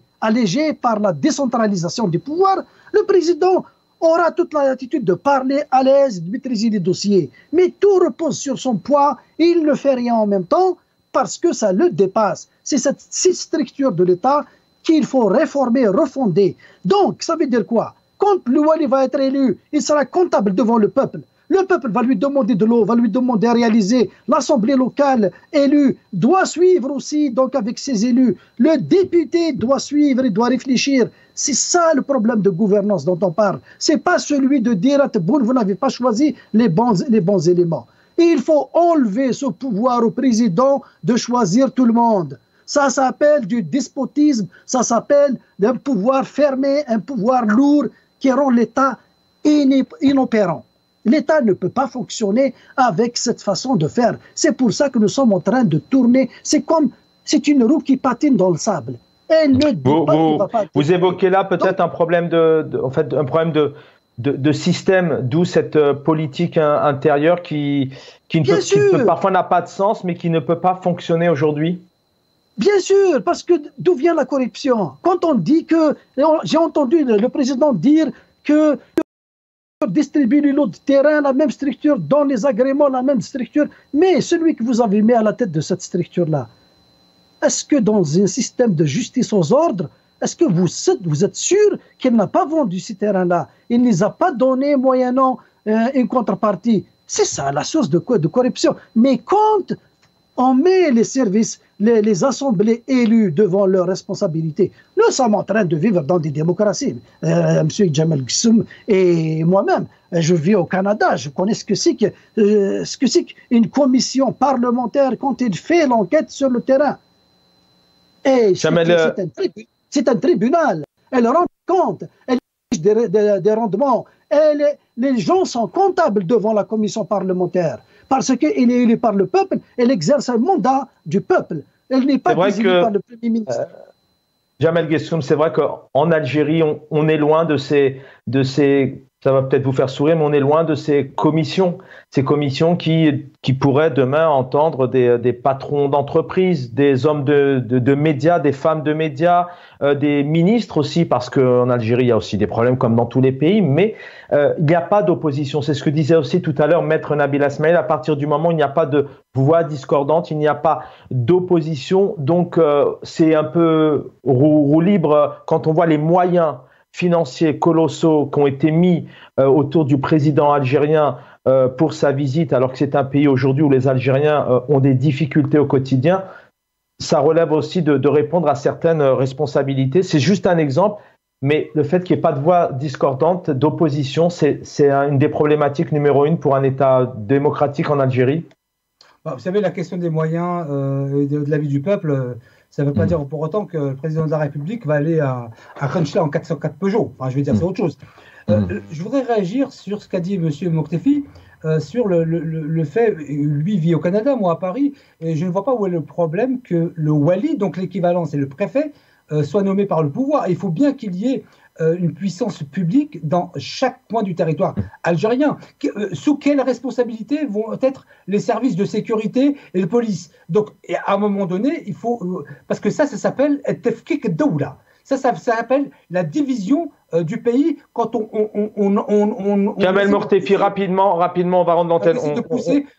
par la décentralisation du pouvoir, le président aura toute la latitude de parler à l'aise, de maîtriser les dossiers. Mais tout repose sur son poids, il ne fait rien en même temps parce que ça le dépasse. C'est cette structure de l'État qu'il faut réformer, refonder. Donc, ça veut dire quoi? Quand le Wali va être élu, il sera comptable devant le peuple. Le peuple va lui demander de l'eau, va lui demander à réaliser. L'Assemblée locale élue doit suivre aussi, donc avec ses élus. Le député doit suivre, il doit réfléchir. C'est ça le problème de gouvernance dont on parle. C'est pas celui de dire à Tebboune, vous n'avez pas choisi les bons éléments. Il faut enlever ce pouvoir au président de choisir tout le monde. Ça s'appelle du despotisme, ça s'appelle un pouvoir fermé, un pouvoir lourd qui rend l'État inopérant. L'État ne peut pas fonctionner avec cette façon de faire. C'est pour ça que nous sommes en train de tourner. C'est une roue qui patine dans le sable. Vous évoquez là peut-être un problème de système, d'où cette politique intérieure qui parfois n'a pas de sens, mais qui ne peut pas fonctionner aujourd'hui. Bien sûr, parce que d'où vient la corruption? Quand on dit que, j'ai entendu le président dire que distribuer le lot de terrain, la même structure, dans les agréments, la même structure, mais celui que vous avez mis à la tête de cette structure-là, est-ce que dans un système de justice aux ordres, est-ce que vous êtes sûr qu'il n'a pas vendu ces terrains-là? Il ne les a pas donnés moyennant une contrepartie. C'est ça la source de corruption. Mais quand on met les services, les assemblées élues devant leurs responsabilités, nous sommes en train de vivre dans des démocraties. M. Jamel Gissoum et moi-même, je vis au Canada, je connais ce que c'est qu'une commission parlementaire quand il fait l'enquête sur le terrain. Et c'est un tribunal. Elle rend compte, elle exige des rendements. Les gens sont comptables devant la commission parlementaire. Parce qu'il est élu par le peuple, elle exerce un mandat du peuple. Elle n'est pas désignée par le Premier ministre. Jamel Gissoum, c'est vrai qu'en Algérie, on est loin de ces, ça va peut-être vous faire sourire, mais on est loin de ces commissions qui pourraient demain entendre des patrons d'entreprise, des hommes de médias, des femmes de médias, des ministres aussi, parce qu'en Algérie, il y a aussi des problèmes comme dans tous les pays, mais il n'y a pas d'opposition. C'est ce que disait aussi tout à l'heure Maître Nabil Asmaïl. À partir du moment où il n'y a pas de voix discordante, il n'y a pas d'opposition, donc c'est un peu roue libre quand on voit les moyens financiers colossaux qui ont été mis autour du président algérien pour sa visite, alors que c'est un pays aujourd'hui où les Algériens ont des difficultés au quotidien. Ça relève aussi de répondre à certaines responsabilités. C'est juste un exemple, mais le fait qu'il n'y ait pas de voix discordante, d'opposition, c'est une des problématiques numéro 1 pour un État démocratique en Algérie. Vous savez, la question des moyens et de la vie du peuple, ça ne veut pas dire pour autant que le président de la République va aller à Khenchela en 404 Peugeot. Enfin, je vais dire, c'est autre chose. Je voudrais réagir sur ce qu'a dit M. Mortefi, sur le fait, lui vit au Canada, moi à Paris, et je ne vois pas où est le problème que le Wali, donc l'équivalent, c'est le préfet, soit nommé par le pouvoir. Il faut bien qu'il y ait une puissance publique dans chaque point du territoire algérien. Sous quelle responsabilité vont être les services de sécurité et de police? Donc, à un moment donné, il faut... parce que ça s'appelle « tefkik doula ». Ça s'appelle la division du pays quand on Jamel Mortefi, rapidement, on va rendre l'antenne.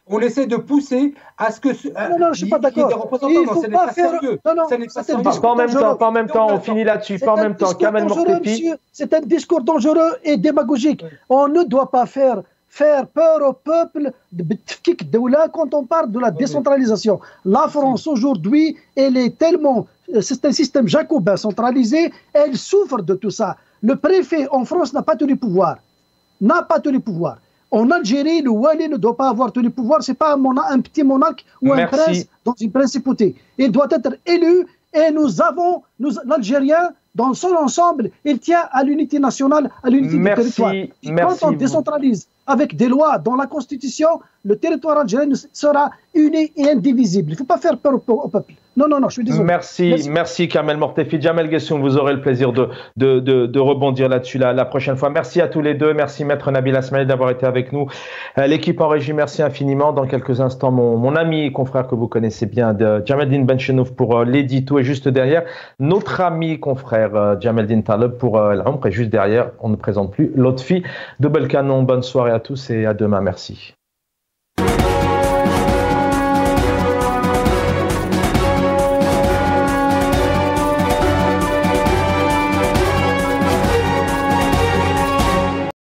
On essaie de pousser à ce que... non, je ne suis pas d'accord. Il ne faut pas faire... Pas en même temps, on finit là-dessus. Pas en même temps, Jamel Mortefi. C'est un discours dangereux et démagogique. On ne doit pas faire peur au peuple quand on parle de la décentralisation. La France aujourd'hui, elle est tellement... C'est un système jacobin centralisé, elle souffre de tout ça. Le préfet en France n'a pas tous les pouvoirs. En Algérie, le Wali ne doit pas avoir tous les pouvoirs. Ce n'est pas un petit monarque ou un prince dans une principauté. Il doit être élu et l'Algérien dans son ensemble, il tient à l'unité nationale, à l'unité du territoire. Et quand on décentralise avec des lois dans la Constitution, le territoire algérien sera uni et indivisible. Il ne faut pas faire peur au peuple. Non, je suis désolé. Merci Kamel Mortefi. Jamel Gessoun, vous aurez le plaisir de rebondir là-dessus la prochaine fois. Merci à tous les deux. Merci Maître Nabil Asmaïl d'avoir été avec nous. L'équipe en régie, merci infiniment. Dans quelques instants, mon ami et confrère que vous connaissez bien, Jamaldine Benchenouf pour l'édito. Et juste derrière, notre ami confrère Jamaldine Taleb pour l'Ombre. Et juste derrière, on ne présente plus Lotfi de Belcanon. Bonne soirée à tous et à demain. Merci.